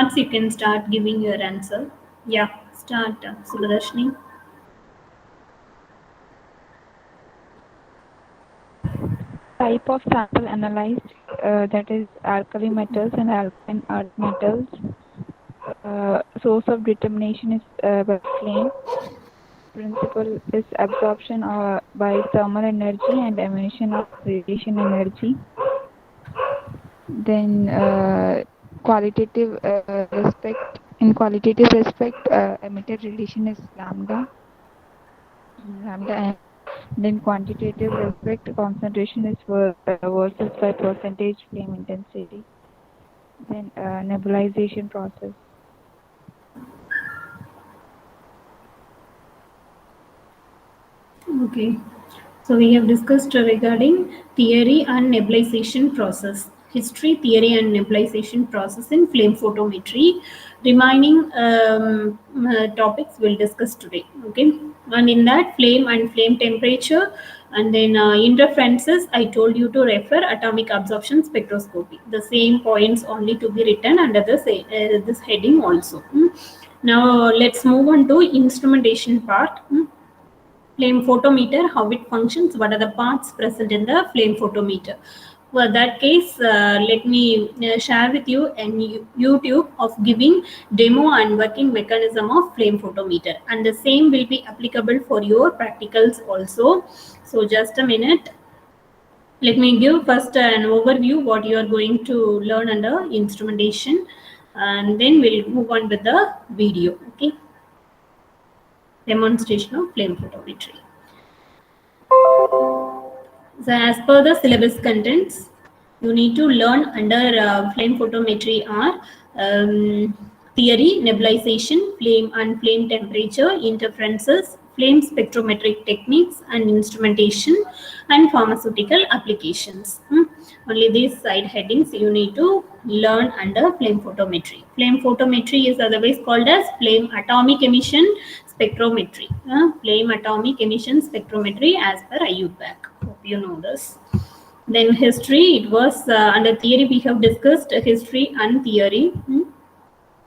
starts, you can start giving your answer. Yeah, start, Subadarshini. Type of sample analyzed, that is alkali metals and alkaline earth metals. Source of determination is by flame. Principle is absorption by thermal energy and emission of radiation energy. Then qualitative respect. In qualitative respect, emitted radiation is lambda, and then quantitative respect, concentration is versus by percentage flame intensity. Then nebulization process. Okay. So we have discussed regarding theory and nebulization process, history, theory and nebulization process in flame photometry. Remaining topics we'll discuss today. Okay, and in that flame and flame temperature, and then interferences. I told you to refer atomic absorption spectroscopy. The same points only to be written under this heading also. Now let's move on to instrumentation part. Flame photometer, how it functions, what are the parts present in the flame photometer. For that case, let me share with you a YouTube of giving demo and working mechanism of flame photometer, and the same will be applicable for your practicals also. So just a minute, let me give first an overview what you are going to learn under instrumentation, and then we'll move on with the video. Okay, demonstration of flame photometry. So as per the syllabus contents, you need to learn under flame photometry are theory, nebulization, flame and flame temperature, interferences, flame spectrometric techniques and instrumentation, and pharmaceutical applications. Only these side headings you need to learn under flame photometry. Flame photometry is otherwise called as flame atomic emission spectrometry. Flame atomic emission spectrometry as per IUPAC. Hope you know this. Then history, it was under theory we have discussed history and theory.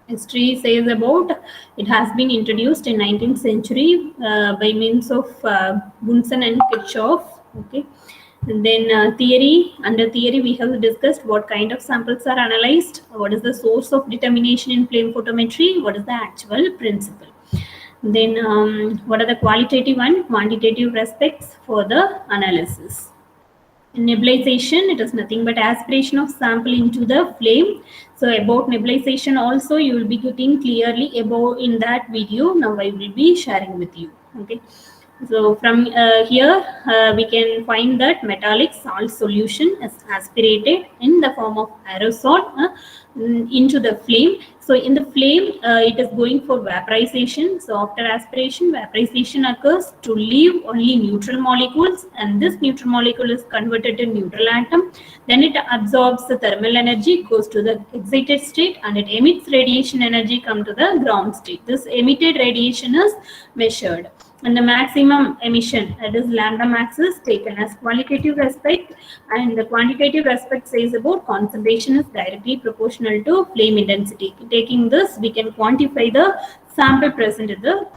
History says about it has been introduced in 19th century by means of Bunsen and Kirchhoff. Okay. And then theory, under theory we have discussed what kind of samples are analyzed, what is the source of determination in flame photometry, what is the actual principle. Then what are the qualitative and quantitative aspects for the analysis. Nebulization, it is nothing but aspiration of sample into the flame. So about nebulization also you will be getting clearly about in that video. Now I will be sharing with you. Okay. So from here we can find that metallic salt solution is aspirated in the form of aerosol into the flame. So in the flame it is going for vaporization. So after aspiration, vaporization occurs to leave only neutral molecules, and this neutral molecule is converted to neutral atom. Then it absorbs the thermal energy, goes to the excited state, and it emits radiation energy, come to the ground state. This emitted radiation is measured, and the maximum emission, that is lambda max, is taken as qualitative aspect, and the quantitative aspect says about concentration is directly proportional to flame intensity. Taking this, we can quantify the sample present in the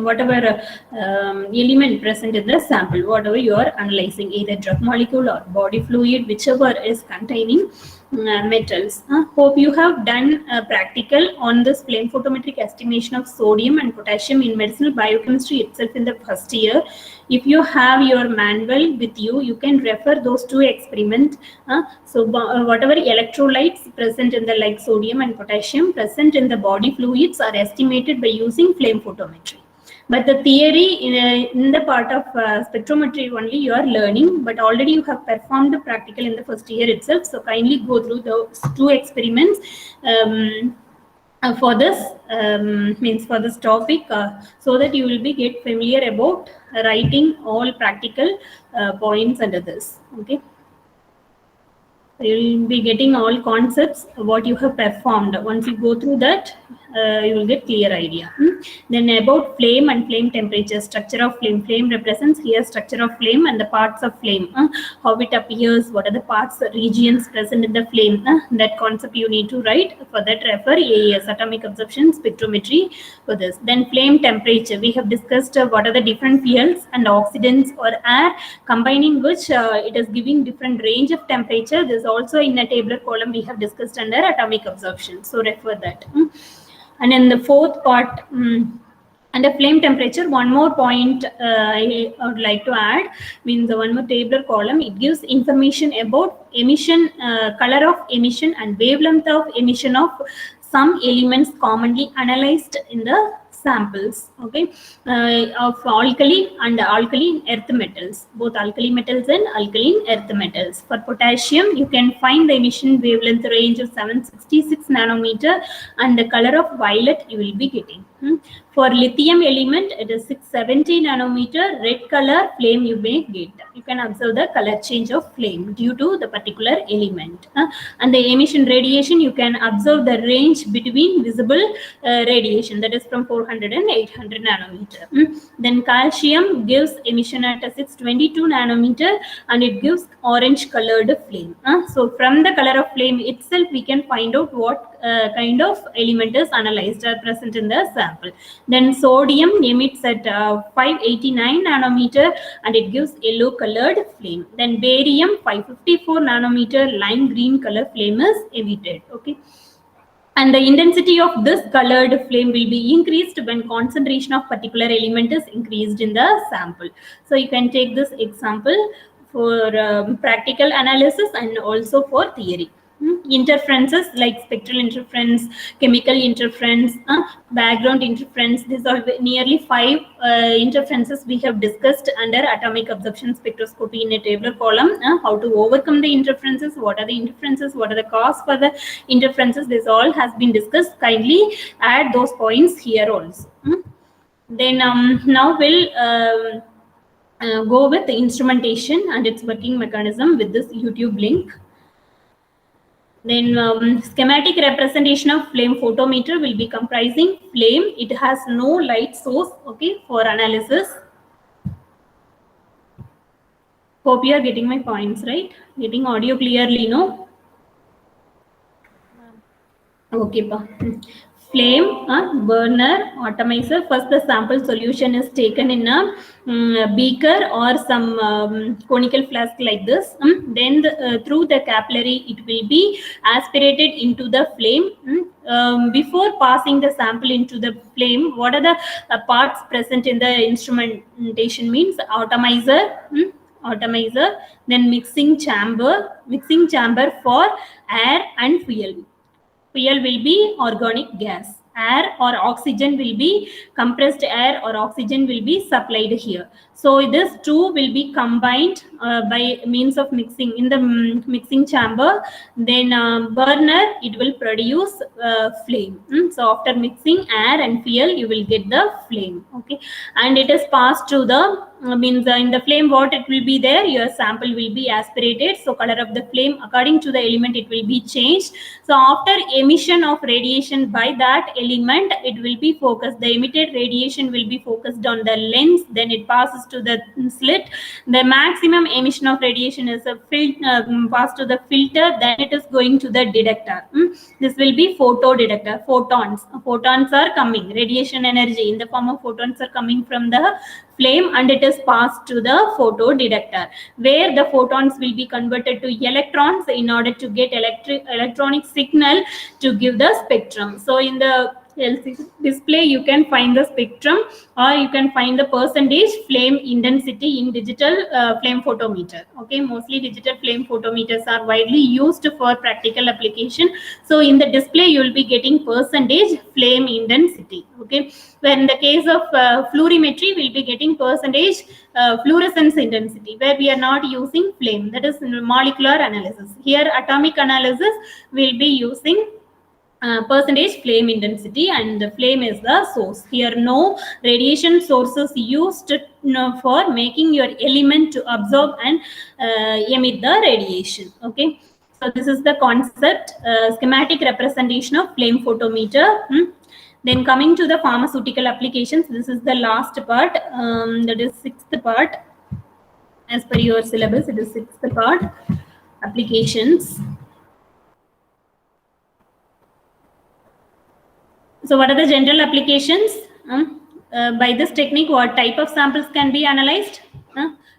whatever element present in the sample, whatever you are analyzing, either drug molecule or body fluid, whichever is containing metals. Hope you have done practical on this flame photometric estimation of sodium and potassium in medicinal biochemistry itself in the first year. If you have your manual with you, you can refer those two experiments. So whatever electrolytes present in the, like sodium and potassium present in the body fluids, are estimated by using flame photometry. But the theory in the part of spectrometry only you are learning, but already you have performed the practical in the first year itself. So kindly go through those two experiments for this for this topic, so that you will be get familiar about writing all practical points under this. Okay. You will be getting all concepts what you have performed. Once you go through that, you will get clear idea. Then about flame and flame temperature, structure of flame. Flame represents here structure of flame and the parts of flame. How it appears, what are the parts, regions present in the flame. That concept you need to write. For that refer AES, atomic absorption spectrometry for this. Then flame temperature. We have discussed what are the different fuels and oxidants or air, combining which it is giving different range of temperature. This also in a tabular column we have discussed under atomic absorption. So refer that. And in the fourth part, under flame temperature, one more point I would like to add, means one more tabular column. It gives information about emission, color of emission and wavelength of emission of some elements commonly analyzed in the samples, okay, of alkali and alkaline earth metals, both alkali metals and alkaline earth metals. For potassium, you can find the emission wavelength range of 766 nanometer and the color of violet you will be getting. For lithium element, it is 670 nanometer, red color flame you may get. You can observe the color change of flame due to the particular element. And the emission radiation, you can observe the range between visible radiation, that is from 400 and 800 nanometer. Then calcium gives emission at a 622 nanometer and it gives orange colored flame. So from the color of flame itself, we can find out what kind of element is analyzed or present in the sample. Then sodium emits at 589 nanometer and it gives yellow colored flame. Then barium 554 nanometer lime green color flame is emitted. Okay. And the intensity of this colored flame will be increased when concentration of particular element is increased in the sample. So you can take this example for practical analysis and also for theory. Interferences like spectral interference, chemical interference, background interference. These are nearly 5 interferences we have discussed under atomic absorption spectroscopy in a tabular column. How to overcome the interferences, what are the interferences, what are the cause for the interferences, this all has been discussed. Kindly add those points here also. Then now we'll go with the instrumentation and its working mechanism with this YouTube link. Then schematic representation of flame photometer will be comprising flame. It has no light source, okay, for analysis. Hope you are getting my points, right? Getting audio clearly, no? Okay, pa. Flame, burner, atomizer. First, the sample solution is taken in a beaker or some conical flask like this. Then through the capillary, it will be aspirated into the flame. Before passing the sample into the flame, what are the parts present in the instrumentation? Means atomizer, then mixing chamber for air and fuel. Fuel will be organic gas. Air or oxygen will be compressed air or oxygen will be supplied here. So this two will be combined by means of mixing in the mixing chamber. Then burner, it will produce flame. So after mixing air and fuel, you will get the flame. Okay, and it is passed to the means in the flame what it will be there, your sample will be aspirated. So color of the flame according to the element it will be changed. So after emission of radiation by that element, it will be focused. The emitted radiation will be focused on the lens, then it passes to the slit. The maximum emission of radiation is passed to the filter, then it is going to the detector. This will be photo detector. Photons are coming, radiation energy in the form of photons are coming from the flame and it is passed to the photo detector, where the photons will be converted to electrons in order to get electronic signal to give the spectrum. So in the LCD display you can find the spectrum, or you can find the percentage flame intensity in digital flame photometer. Okay, mostly digital flame photometers are widely used for practical application. So in the display you will be getting percentage flame intensity. Okay, where in the case of fluorimetry we will be getting percentage fluorescence intensity, where we are not using flame, that is molecular analysis. Here atomic analysis will be using percentage flame intensity, and the flame is the source. Here no radiation sources used for making your element to absorb and emit the radiation. Okay, So this is the concept, schematic representation of flame photometer. Then coming to the pharmaceutical applications, this is the last part, that is sixth part. As per your syllabus, it is sixth part, applications. So what are the general applications? By this technique, what type of samples can be analyzed?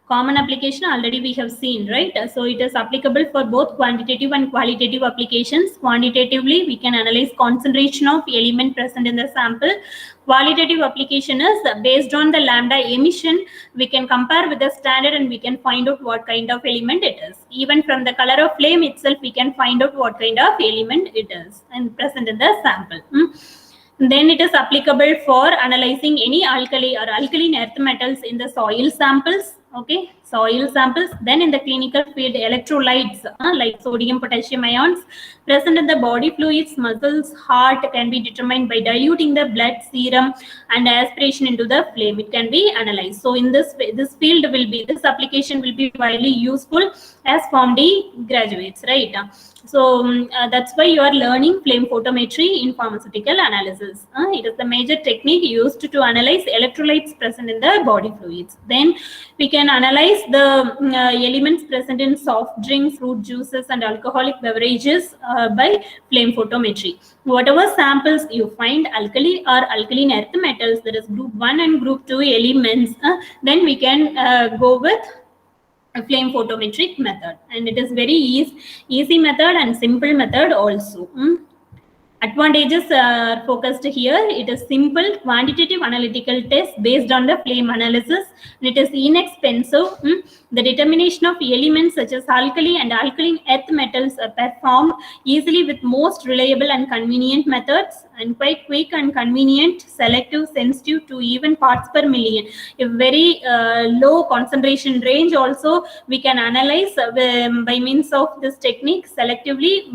Common application already we have seen, right? So it is applicable for both quantitative and qualitative applications. Quantitatively, we can analyze concentration of element present in the sample. Qualitative application is based on the lambda emission, we can compare with the standard and we can find out what kind of element it is. Even from the color of flame itself, we can find out what kind of element it is and present in the sample. Then it is applicable for analyzing any alkali or alkaline earth metals in the soil samples. Okay, soil samples. Then in the clinical field, electrolytes like sodium, potassium ions present in the body fluids, muscles, heart can be determined by diluting the blood serum and aspiration into the flame. It can be analyzed. So in this field will be, this application will be widely useful as PharmD graduates, right? So that's why you are learning flame photometry in pharmaceutical analysis. It is the major technique used to analyze electrolytes present in the body fluids. Then we can analyze the elements present in soft drinks, fruit juices and alcoholic beverages by flame photometry. Whatever samples you find alkali or alkaline earth metals, that is group 1 and group 2 elements, then we can go with a flame photometric method, and it is very easy method and simple method also. Advantages are focused here. It is simple quantitative analytical test based on the flame analysis, and it is inexpensive. The determination of elements such as alkali and alkaline earth metals are performed easily with most reliable and convenient methods, and quite quick and convenient, selective, sensitive to even parts per million. A very low concentration range also we can analyze by means of this technique, selectively,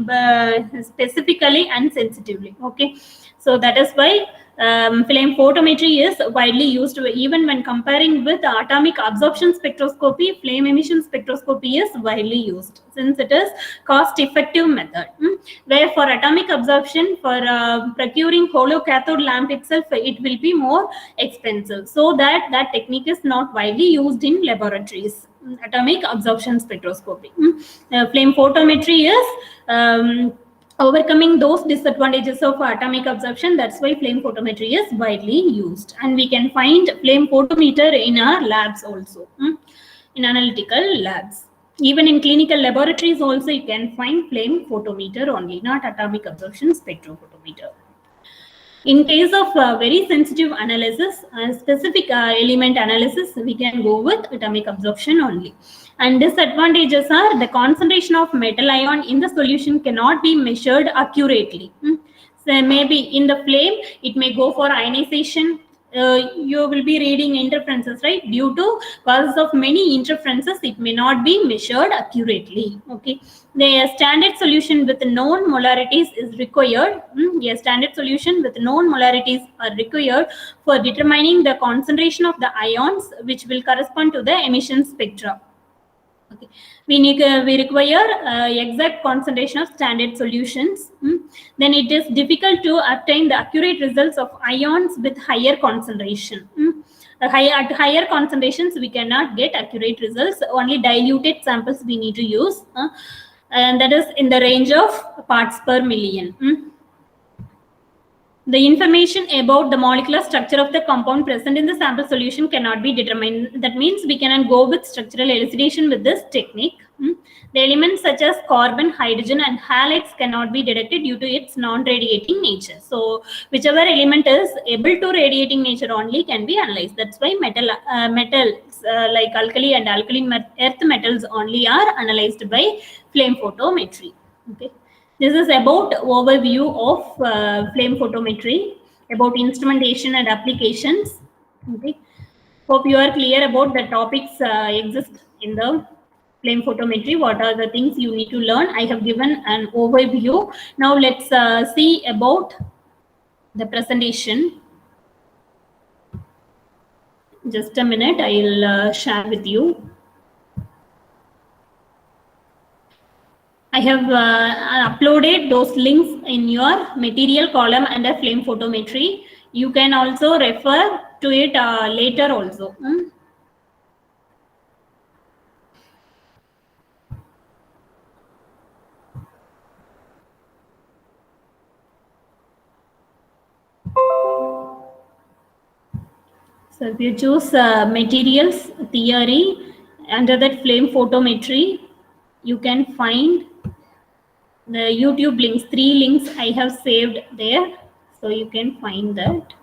specifically and sensitively. Okay, so that is why flame photometry is widely used. Even when comparing with atomic absorption spectroscopy, flame emission spectroscopy is widely used since it is cost effective method. Where for atomic absorption, for procuring hollow cathode lamp itself, it will be more expensive, so that technique is not widely used in laboratories. Atomic absorption spectroscopy. Flame photometry is overcoming those disadvantages of atomic absorption. That's why flame photometry is widely used, and we can find flame photometer in our labs also, in analytical labs. Even in clinical laboratories also you can find flame photometer only, not atomic absorption spectrophotometer. In case of very sensitive analysis, specific element analysis, we can go with atomic absorption only. And disadvantages are the concentration of metal ion in the solution cannot be measured accurately. So maybe in the flame, it may go for ionization. You will be reading interferences, right? Due to causes of many interferences, it may not be measured accurately. Okay, the standard solution with known molarities is required. A standard solution with known molarities are required for determining the concentration of the ions, which will correspond to the emission spectra. Okay, we require exact concentration of standard solutions. Then it is difficult to obtain the accurate results of ions with higher concentration. At higher concentrations, we cannot get accurate results. Only diluted samples we need to use, and that is in the range of parts per million. The information about the molecular structure of the compound present in the sample solution cannot be determined. That means we cannot go with structural elucidation with this technique. The elements such as carbon, hydrogen and halides cannot be detected due to its non-radiating nature. So whichever element is able to radiating nature only can be analyzed. That's why metals like alkali and alkaline earth metals only are analyzed by flame photometry. Okay. This is about overview of flame photometry, about instrumentation and applications. Okay. Hope you are clear about the topics exist in the flame photometry. What are the things you need to learn? I have given an overview. Now let's see about the presentation. Just a minute, I'll share with you. I have uploaded those links in your material column under flame photometry. You can also refer to it later also. So if you choose materials theory, under that flame photometry, you can find the YouTube links. 3 links I have saved there. So you can find that.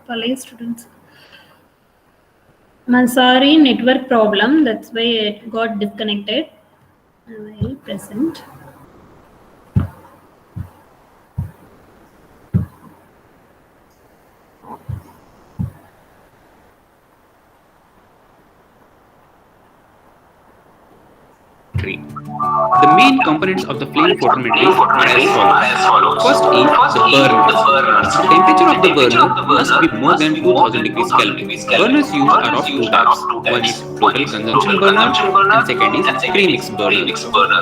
Palace students. Sorry, network problem. That's why it got disconnected. I will present. The main components of the flame photometry are as follows. First is the burner. The temperature of the burner must be more than 2000 degrees Kelvin. Burners used are of 2 types. One is total consumption burner and second is premix burner.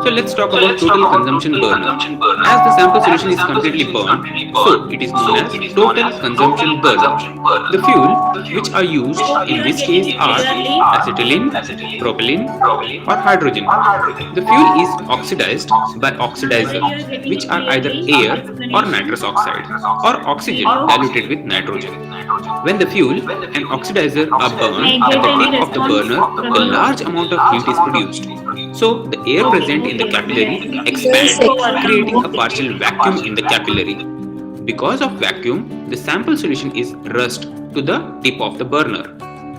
So let's talk about total consumption burner. As the sample solution is completely burned, so it is known as total consumption burner. The fuel which are used in this case are acetylene, propylene or hydrogen. The fuel is oxidized by oxidizer, which are either air or nitrous oxide or oxygen diluted with nitrogen. When the fuel and oxidizer are burned at the tip of the burner, a large amount of heat is produced. So the air present in the capillary expands, creating a partial vacuum in the capillary. Because of vacuum, the sample solution is rushed to the tip of the burner.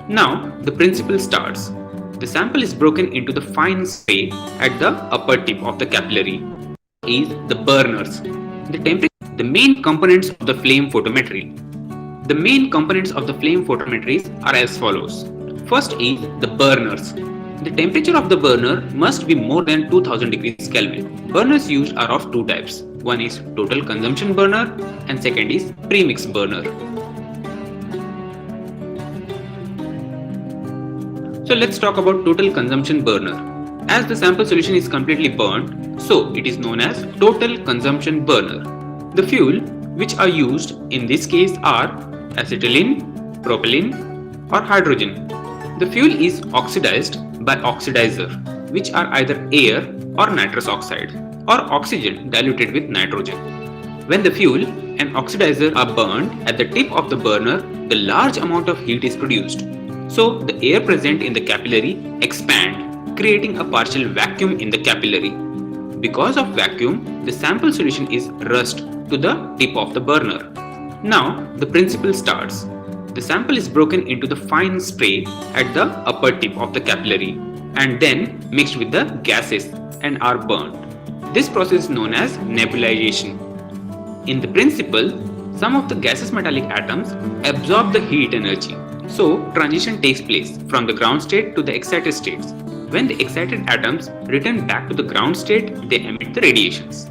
Now the principle starts. The sample is broken into the fine spray at the upper tip of the capillary. Is the burners. The main components of the flame photometry. The main components of the flame photometries are as follows. First is the burners. The temperature of the burner must be more than 2000 degrees Kelvin. Burners used are of 2 types. One is total consumption burner and second is premix burner. So let's talk about total consumption burner. As the sample solution is completely burned, so it is known as total consumption burner. The fuel which are used in this case are acetylene, propylene or hydrogen. The fuel is oxidized by oxidizer, which are either air or nitrous oxide or oxygen diluted with nitrogen. When the fuel and oxidizer are burned at the tip of the burner, the large amount of heat is produced. So the air present in the capillary expand, creating a partial vacuum in the capillary. Because of vacuum, the sample solution is rushed to the tip of the burner. Now the principle starts. The sample is broken into the fine spray at the upper tip of the capillary and then mixed with the gases and are burned. This process is known as nebulization. In the principle, some of the gaseous metallic atoms absorb the heat energy. So, transition takes place from the ground state to the excited states. When the excited atoms return back to the ground state, they emit the radiations.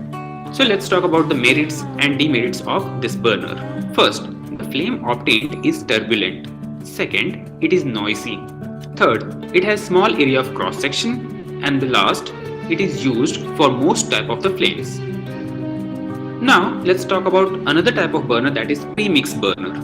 So, let's talk about the merits and demerits of this burner. First, the flame obtained is turbulent. Second, it is noisy. Third, it has small area of cross section. And the last, it is used for most type of the flames. Now let's talk about another type of burner, that is pre-mix burner.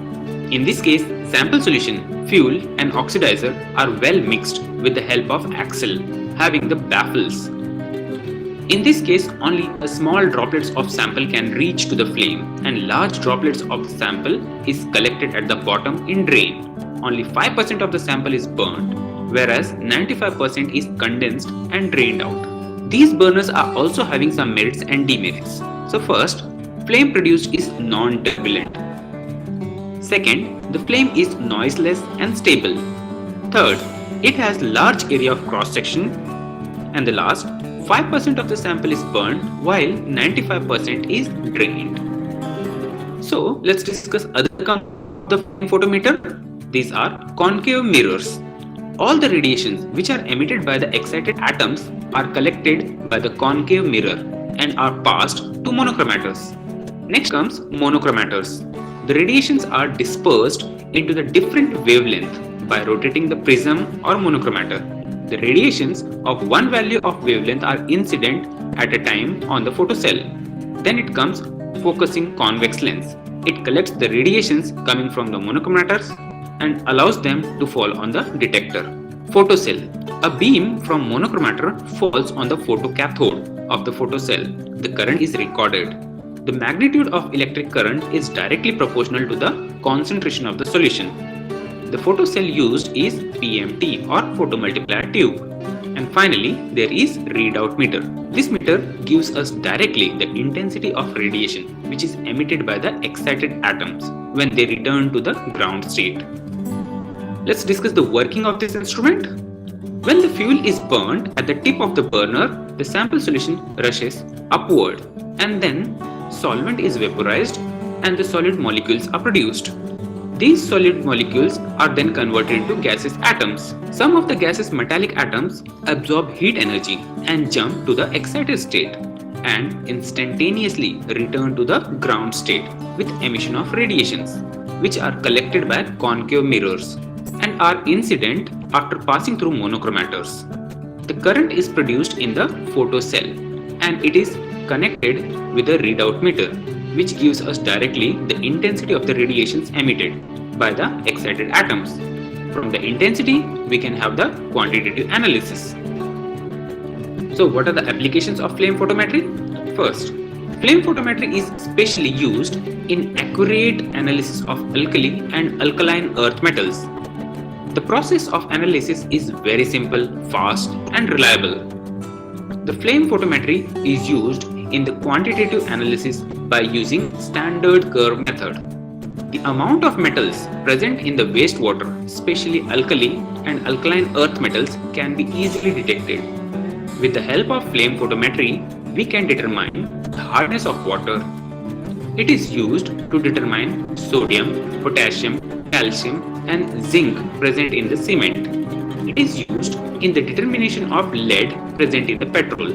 In this case, sample solution, fuel and oxidizer are well mixed with the help of axle having the baffles. In this case, only a small droplets of sample can reach to the flame and large droplets of the sample is collected at the bottom in drain. Only 5% of the sample is burned, whereas 95% is condensed and drained out. These burners are also having some merits and demerits. So first, flame produced is non-turbulent. Second, the flame is noiseless and stable. Third, it has large area of cross section. And the last, 5% of the sample is burned while 95% is drained. So let's discuss other components of the flame photometer. These are concave mirrors. All the radiations which are emitted by the excited atoms are collected by the concave mirror and are passed to monochromators. Next comes monochromators. The radiations are dispersed into the different wavelength by rotating the prism or monochromator. The radiations of one value of wavelength are incident at a time on the photocell. Then it comes focusing convex lens. It collects the radiations coming from the monochromators and allows them to fall on the detector. Photocell. A beam from monochromator falls on the photocathode of the photocell. The current is recorded. The magnitude of electric current is directly proportional to the concentration of the solution. The photocell used is PMT or photomultiplier tube. And finally, there is readout meter. This meter gives us directly the intensity of radiation which is emitted by the excited atoms when they return to the ground state. Let's discuss the working of this instrument. When the fuel is burnt at the tip of the burner, the sample solution rushes upward and then solvent is vaporized and the solid molecules are produced. These solid molecules are then converted into gaseous atoms. Some of the gaseous metallic atoms absorb heat energy and jump to the excited state and instantaneously return to the ground state with emission of radiations, which are collected by concave mirrors and are incident after passing through monochromators. The current is produced in the photocell and it is connected with a readout meter, which gives us directly the intensity of the radiations emitted by the excited atoms. From the intensity, we can have the quantitative analysis. So what are the applications of flame photometry? First, flame photometry is specially used in accurate analysis of alkali and alkaline earth metals. The process of analysis is very simple, fast and reliable. The flame photometry is used in the quantitative analysis by using standard curve method. The amount of metals present in the wastewater, especially alkali and alkaline earth metals, can be easily detected. With the help of flame photometry, we can determine the hardness of water. It is used to determine sodium, potassium, calcium and zinc present in the cement. It is used in the determination of lead present in the petrol.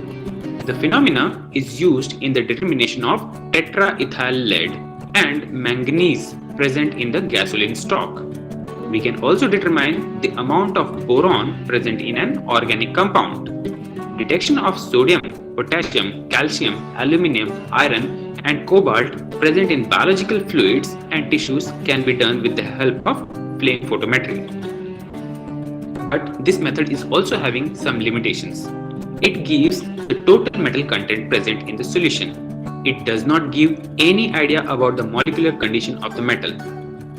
The phenomena is used in the determination of tetraethyl lead and manganese present in the gasoline stock. We can also determine the amount of boron present in an organic compound. Detection of sodium, potassium, calcium, aluminum, iron and cobalt present in biological fluids and tissues can be done with the help of flame photometry. But this method is also having some limitations. It gives the total metal content present in the solution. It does not give any idea about the molecular condition of the metal.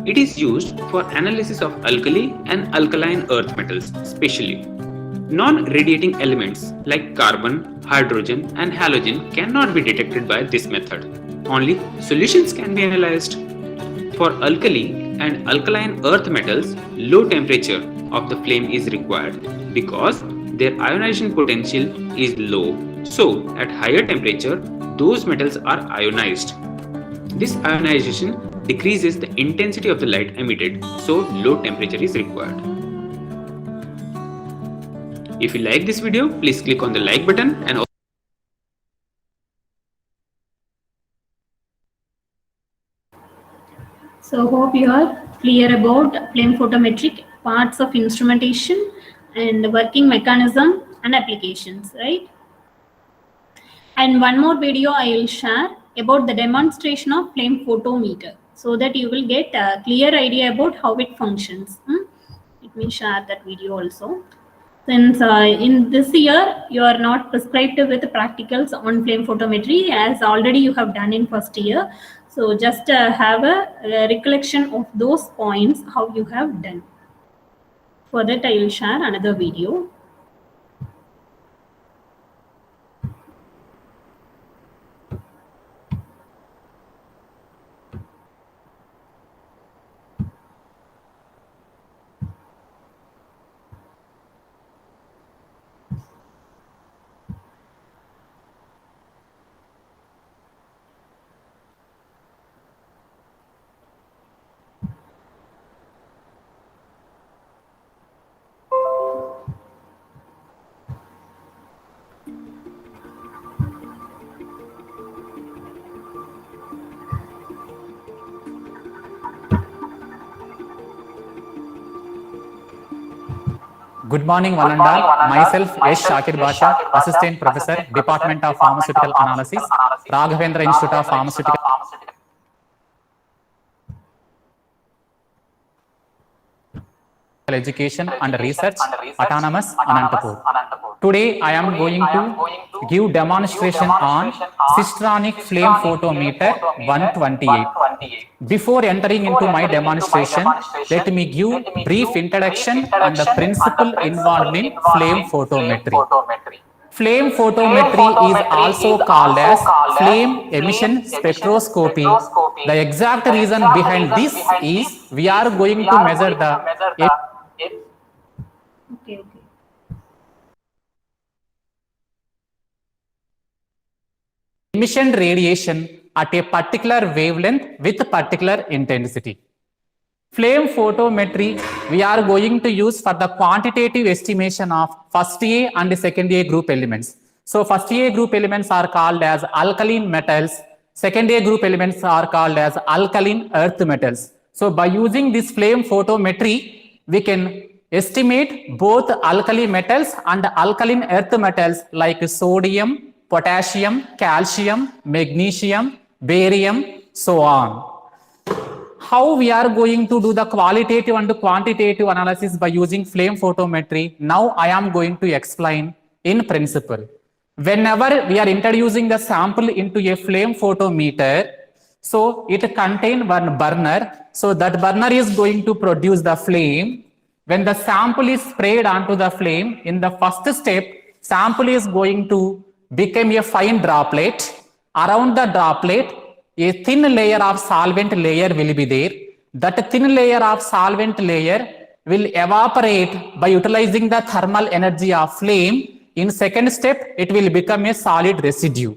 It is used for analysis of alkali and alkaline earth metals especially. Non-radiating elements like carbon, hydrogen and halogen cannot be detected by this method. Only solutions can be analyzed. For alkali and alkaline earth metals, low temperature of the flame is required because their ionization potential is low, So, at higher temperature, those metals are ionized. This ionization decreases the intensity of the light emitted, so low temperature is required. If you like this video, please click on the like button and also So hope you are clear about flame photometric parts of instrumentation and working mechanism and applications, right? And one more video I will share about the demonstration of flame photometer so that you will get a clear idea about how it functions. Let me share that video also. Since in this year you are not prescribed with practicals on flame photometry as already you have done in first year. So just have a recollection of those points how you have done. For that I will share another video. Good morning, one and all. Myself, S. Shakir Basha, Assistant Professor, Department of Pharmaceutical Analysis, Raghavendra Institute of Pharmaceutical Education and Research, Autonomous, Anantapur. Today, I am going to give demonstration on Systronic Flame Photometer 128. Before entering into my demonstration, let me give brief introduction on the principle involved in flame photometry. Flame photometry is also called as flame emission spectroscopy. The exact reason behind this is we are going to measure the emission radiation at a particular wavelength with particular intensity. Flame photometry we are going to use for the quantitative estimation of first A and second A group elements. So first A group elements are called as alkaline metals, second A group elements are called as alkaline earth metals. So by using this flame photometry, we can estimate both alkali metals and alkaline earth metals like sodium, potassium, calcium, magnesium, barium, so on. How we are going to do the qualitative and quantitative analysis by using flame photometry? Now I am going to explain in principle. Whenever we are introducing the sample into a flame photometer, so it contains one burner. So that burner is going to produce the flame. When the sample is sprayed onto the flame, in the first step, sample is going to become a fine droplet. Around the droplet, a thin layer of solvent layer will be there. That thin layer of solvent layer will evaporate by utilizing the thermal energy of flame. In second step, it will become a solid residue.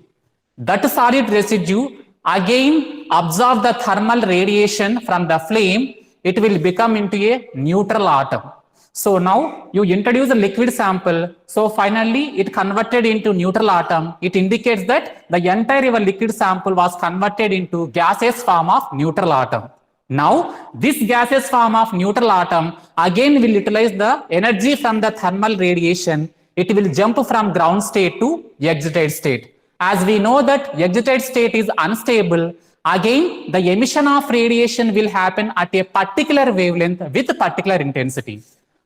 That solid residue again absorb the thermal radiation from the flame. It will become into a neutral atom. So now you introduce a liquid sample. So finally it converted into neutral atom. It indicates that the entire your liquid sample was converted into gaseous form of neutral atom. Now this gaseous form of neutral atom again will utilize the energy from the thermal radiation. It will jump from ground state to excited state. As we know that excited state is unstable, again the emission of radiation will happen at a particular wavelength with particular intensity.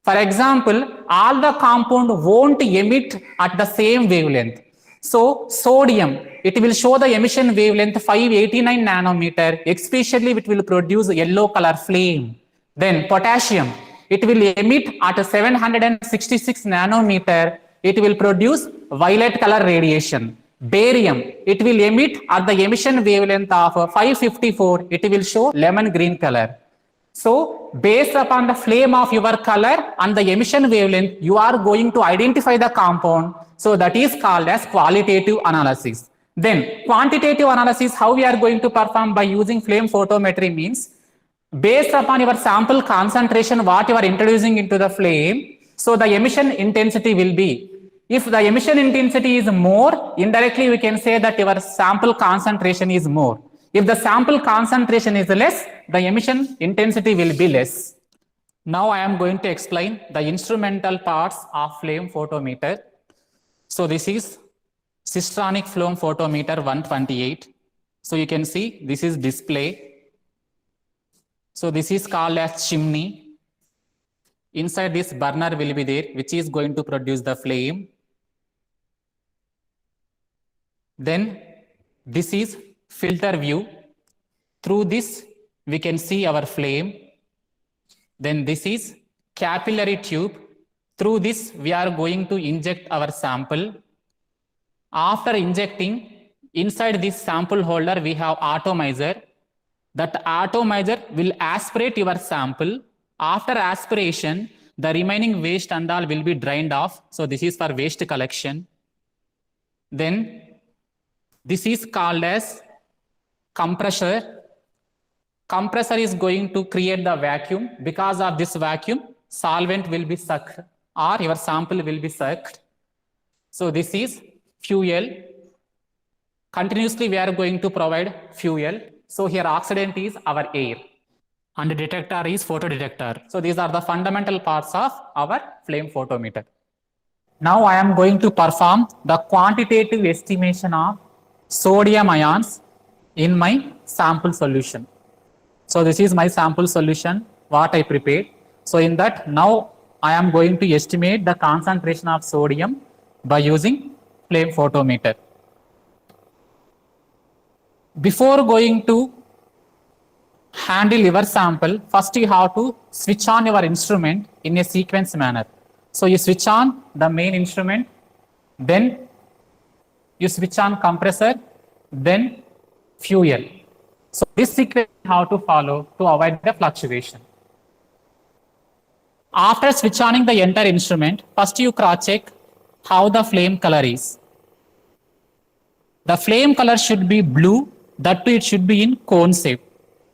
For example, all the compound won't emit at the same wavelength. So sodium, it will show the emission wavelength 589 nanometer, especially it will produce yellow color flame. Then potassium, it will emit at 766 nanometer, it will produce violet color radiation. Barium, it will emit at the emission wavelength of 554, it will show lemon green color. So based upon the flame of your color and the emission wavelength, you are going to identify the compound. So that is called as qualitative analysis. Then quantitative analysis, how we are going to perform by using flame photometry means, based upon your sample concentration, what you are introducing into the flame, so the emission intensity will be. If the emission intensity is more, indirectly we can say that your sample concentration is more. If the sample concentration is less, the emission intensity will be less. Now I am going to explain the instrumental parts of flame photometer. So this is Systronic flame photometer 128. So you can see this is display. So this is called as chimney. Inside this burner will be there, which is going to produce the flame. Then this is filter view. Through this we can see our flame. Then this is capillary tube. Through this we are going to inject our sample. After injecting, inside this sample holder we have atomizer. That atomizer will aspirate your sample. After aspiration, the remaining waste and all will be drained off. So this is for waste collection. Then this is called as compressor. Compressor is going to create the vacuum. Because of this vacuum, solvent will be sucked or your sample will be sucked. So this is fuel. Continuously we are going to provide fuel. So here oxidant is our air and detector is photodetector. So these are the fundamental parts of our flame photometer. Now I am going to perform the quantitative estimation of sodium ions in my sample solution. So this is my sample solution, what I prepared. So in that, now I am going to estimate the concentration of sodium by using flame photometer. Before going to handle your sample, first you have to switch on your instrument in a sequence manner. So you switch on the main instrument, then you switch on compressor, then fuel. So this sequence you have to follow to avoid the fluctuation. After switch on the entire instrument, first you cross check how the flame color is. The flame color should be blue, that too it should be in cone shape.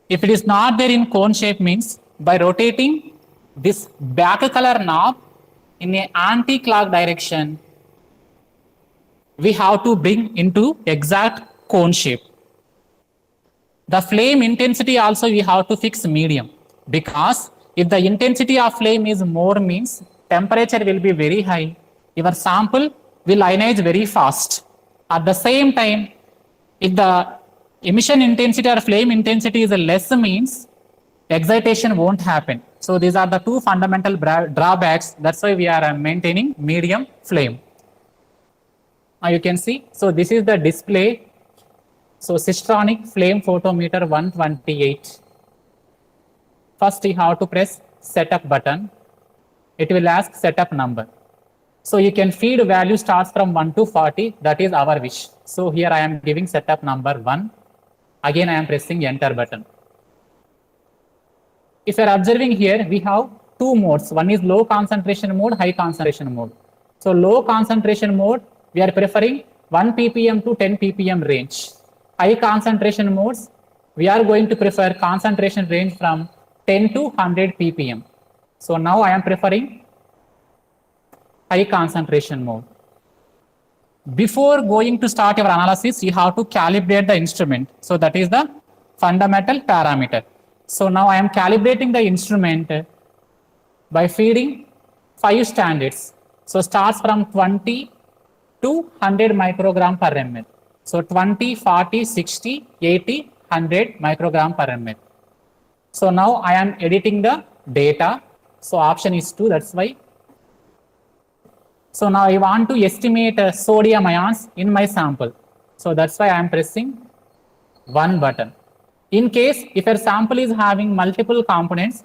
If it is not there in cone shape means by rotating this back color knob in a anti-clock direction, we have to bring into exact cone shape. The flame intensity also we have to fix medium, because if the intensity of flame is more means temperature will be very high, your sample will ionize very fast. At the same time, if the emission intensity or flame intensity is less means excitation won't happen. So these are the two fundamental drawbacks. That's why we are maintaining medium flame. Now you can see, so this is the display. So Systronic flame photometer 128. First you have to press setup button. It will ask setup number. So you can feed value starts from 1 to 40. That is our wish. So here I am giving setup number 1. Again I am pressing enter button. If you are observing here, we have two modes. One is low concentration mode, high concentration mode. So low concentration mode, we are preferring 1 ppm to 10 ppm range. High concentration modes, we are going to prefer concentration range from 10 to 100 ppm. So now I am preferring high concentration mode. Before going to start your analysis, you have to calibrate the instrument. So that is the fundamental parameter. So now I am calibrating the instrument by feeding 5 standards. So starts from 20 to 100 microgram per ml. So 20, 40, 60, 80, 100 microgram per ml. So now I am editing the data. So option is 2, that's why. So now I want to estimate sodium ions in my sample. So that's why I am pressing 1 button. In case if your sample is having multiple components,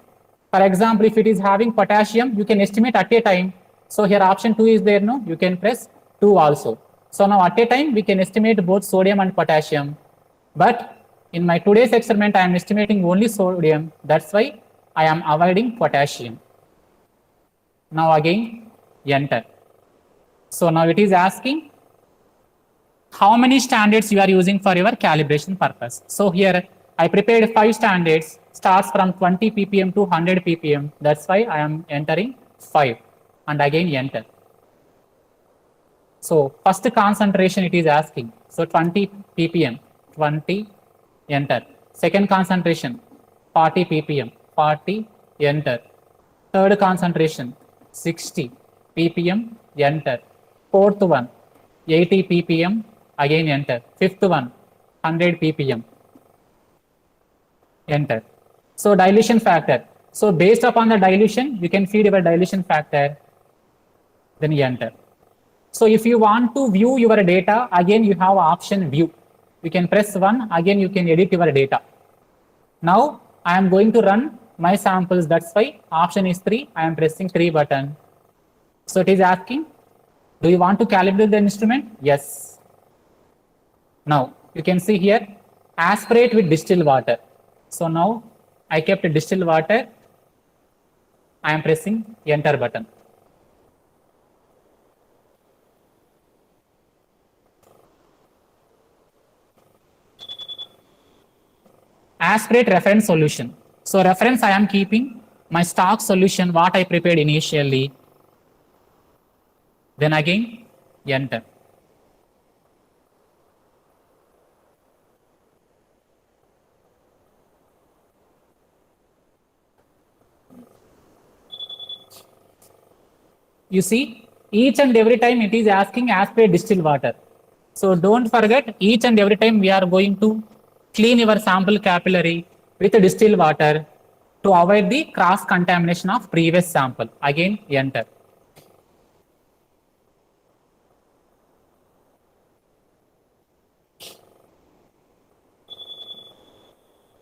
for example, if it is having potassium, you can estimate at a time. So here option 2 is there, no? You can press 2 also. So now at a time, we can estimate both sodium and potassium. But in my today's experiment, I am estimating only sodium. That's why I am avoiding potassium. Now again, enter. So now it is asking how many standards you are using for your calibration purpose. So here I prepared 5 standards, starts from 20 ppm to 100 ppm. That's why I am entering 5 and again enter. So first concentration it is asking. So 20 ppm, 20, enter. Second concentration, 40 ppm, 40, enter. Third concentration, 60 ppm, enter. Fourth one, 80 ppm, again enter. Fifth one, 100 ppm, enter. So dilution factor. So based upon the dilution, you can feed your dilution factor, then you enter. So if you want to view your data, again you have option view. You can press 1, again you can edit your data. Now I am going to run my samples, that's why option is 3, I am pressing 3 button. So it is asking, do you want to calibrate the instrument? Yes. Now you can see here, aspirate with distilled water. So now I kept distilled water, I am pressing enter button. Aspirate reference solution. So reference I am keeping my stock solution what I prepared initially. Then again enter. You see, each and every time it is asking aspirate distilled water. So don't forget, each and every time we are going to clean your sample capillary with distilled water to avoid the cross contamination of previous sample. Again enter.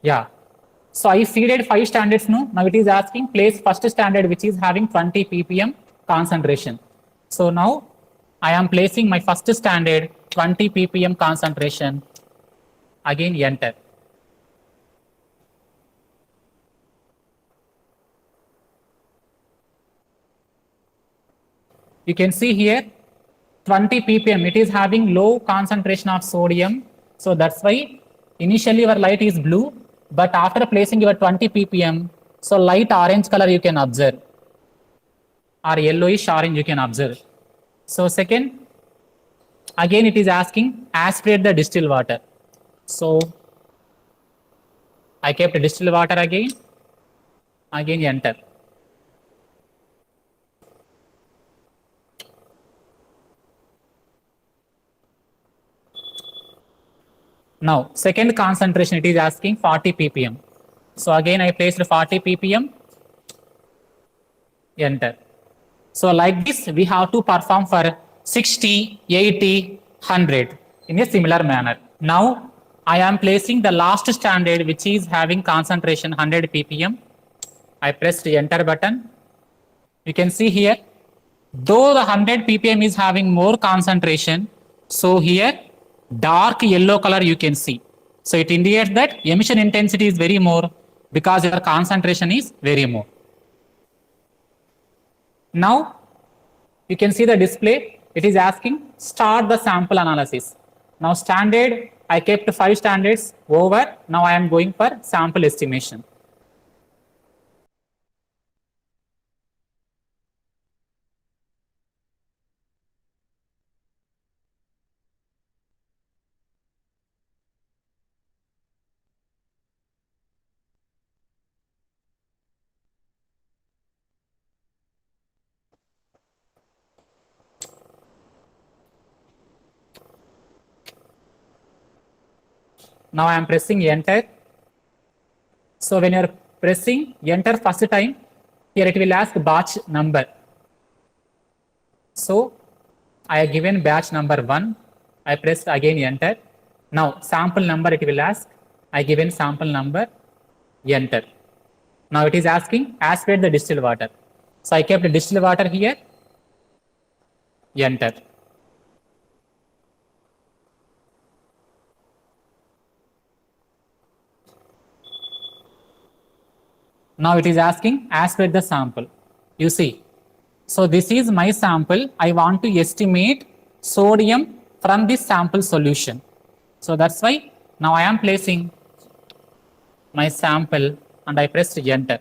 Yeah. So I feeded 5 standards now. Now it is asking place first standard which is having 20 ppm concentration. So now I am placing my first standard 20 ppm concentration. Again enter. You can see here 20 ppm, it is having low concentration of sodium. So that's why initially your light is blue, but after placing your 20 ppm, so light orange color you can observe, or yellowish orange you can observe. So second, again it is asking aspirate the distilled water. So I kept distilled water again enter. Now, second concentration, it is asking 40 ppm. So again, I placed 40 ppm, enter. So like this, we have to perform for 60, 80, 100 in a similar manner. Now, I am placing the last standard, which is having concentration 100 ppm. I pressed the enter button. You can see here, though the 100 ppm is having more concentration, so here dark yellow color you can see. So it indicates that emission intensity is very more because your concentration is very more. Now you can see the display. It is asking start the sample analysis. Now standard, I kept 5 standards over. Now I am going for sample estimation. Now I am pressing enter. So when you are pressing enter first time, here it will ask batch number. So I have given batch number 1. I pressed again enter. Now sample number it will ask. I given sample number, enter. Now it is asking aspirate the distilled water. So I kept the distilled water here, enter. Now it is asking as per the sample. You see, so this is my sample. I want to estimate sodium from this sample solution. So that's why now I am placing my sample and I pressed enter.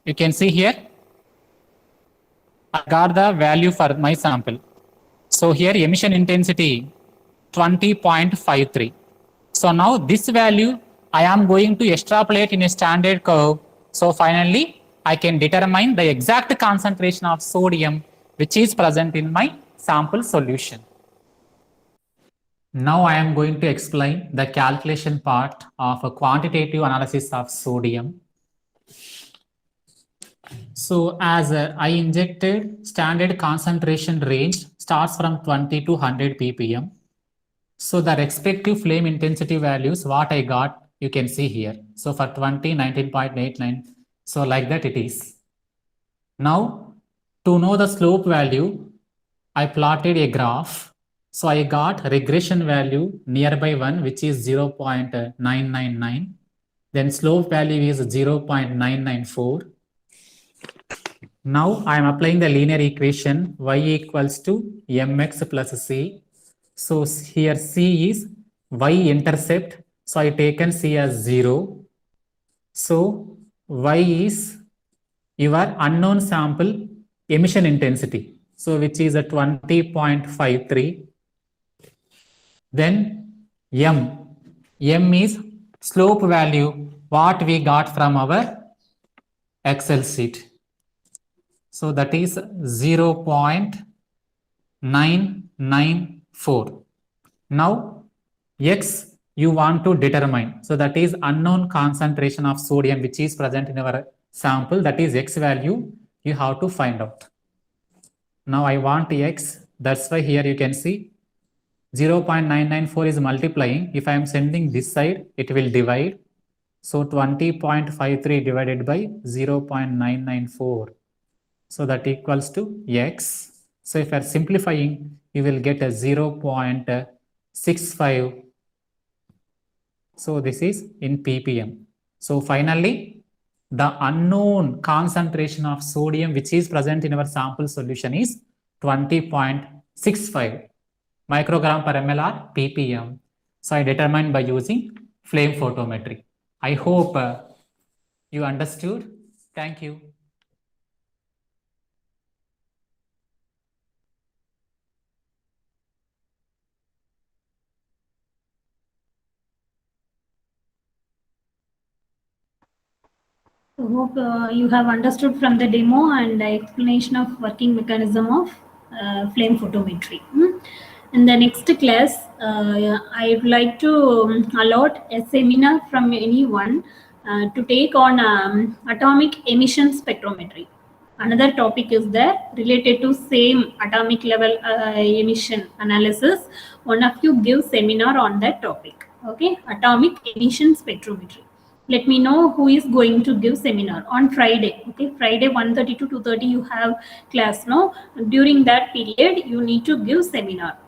You can see here, I got the value for my sample. So here emission intensity 20.53. So now this value I am going to extrapolate in a standard curve. So finally I can determine the exact concentration of sodium which is present in my sample solution. Now I am going to explain the calculation part of a quantitative analysis of sodium. So as I injected, standard concentration range starts from 20 to 100 ppm. So the respective flame intensity values, what I got, you can see here. So for 20, 19.89. So like that it is. Now to know the slope value, I plotted a graph. So I got regression value nearby one, which is 0.999. Then slope value is 0.994. Now I am applying the linear equation y equals to mx plus c. So here c is y-intercept. So I taken c as 0. So y is your unknown sample emission intensity. So which is a 20.53. Then m is slope value what we got from our Excel sheet. So that is 0.994. Now x you want to determine. So that is unknown concentration of sodium which is present in our sample. That is x value you have to find out. Now I want x. That's why here you can see 0.994 is multiplying. If I am sending this side, it will divide. So 20.53 divided by 0.994. So that equals to x. So if you are simplifying, you will get a 0.65. So this is in ppm. So finally, the unknown concentration of sodium which is present in our sample solution is 20.65 microgram per ml or ppm. So I determined by using flame photometry. I hope you understood. Thank you. I hope you have understood from the demo and the explanation of working mechanism of flame photometry. In the next class, I would like to allot a seminar from anyone to take on atomic emission spectrometry. Another topic is there related to same atomic level emission analysis. One of you give seminar on that topic. Okay, atomic emission spectrometry. Let me know who is going to give seminar on Friday. Okay, Friday 1:30 to 2:30 you have class. No, during that period you need to give seminar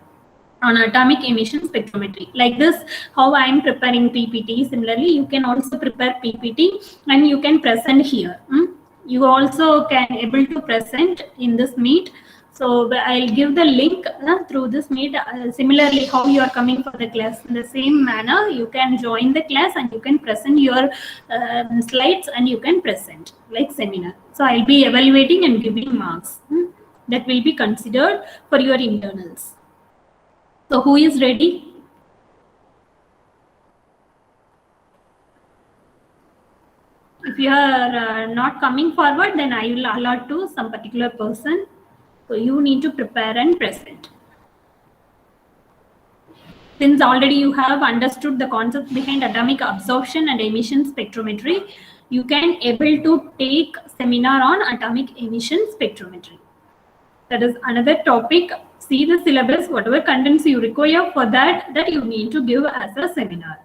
on atomic emission spectrometry. Like this, how I am preparing PPT. Similarly, you can also prepare PPT and you can present here. You also can able to present in this meet. So I'll give the link through this meet. Similarly, how you are coming for the class in the same manner, you can join the class and you can present your slides and you can present like seminar. So I'll be evaluating and giving marks that will be considered for your internals. So who is ready? If you are not coming forward, then I will allot to some particular person. So you need to prepare and present. Since already you have understood the concepts behind atomic absorption and emission spectrometry, you can able to take seminar on atomic emission spectrometry. That is another topic. See the syllabus, whatever contents you require for that you need to give as a seminar.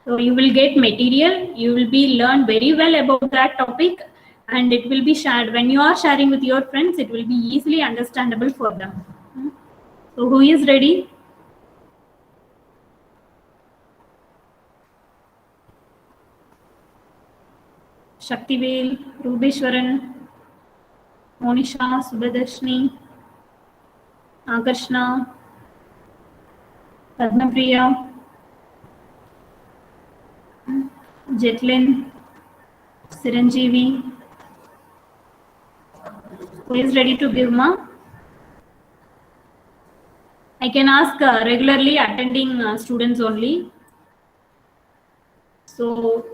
So you will get material, you will be learn very well about that topic. and it will be shared. When you are sharing with your friends, it will be easily understandable for them. So who is ready? Shaktivel, Rubeshwaran, Monisha, Subhadarshini, Akarshna, Padmapriya, Jetlin, Siranjeevi. Who is ready to give, ma? I can ask regularly attending students only. So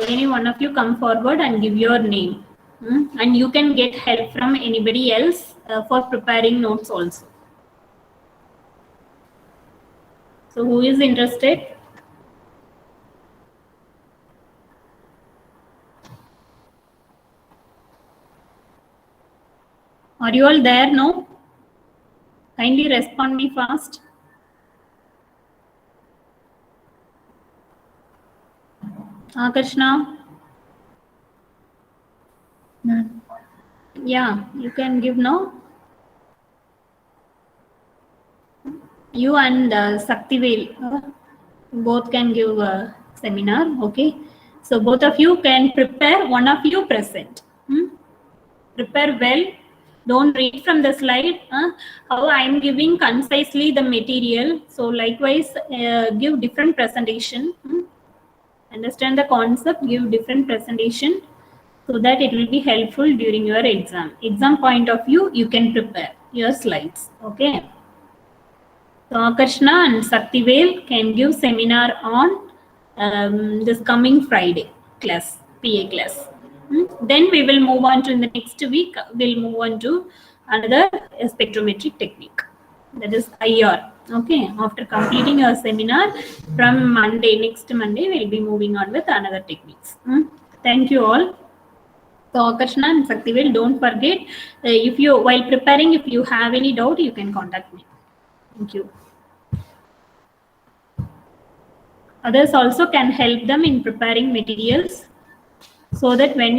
any one of you come forward and give your name. And you can get help from anybody else for preparing notes also. So who is interested? Are you all there? No? Kindly respond me fast. Krishna? None. Yeah, you can give now. You and Saktivel both can give a seminar. Okay. So both of you can prepare, one of you present. Prepare well. Don't read from the slide. How I am giving concisely the material. So likewise, give different presentation. Understand the concept, give different presentation so that it will be helpful during your exam. Exam point of view, you can prepare your slides. Okay. So Akarshna and Saktivel can give seminar on this coming Friday class, PA class. Then we will move on to in the next week. We'll move on to another spectrometric technique, that is IR. Okay, after completing our seminar from Monday, next Monday, we'll be moving on with another techniques. Thank you all. So Akarshna and Saktivel, don't forget, if you while preparing, if you have any doubt, you can contact me. Thank you. Others also can help them in preparing materials so that when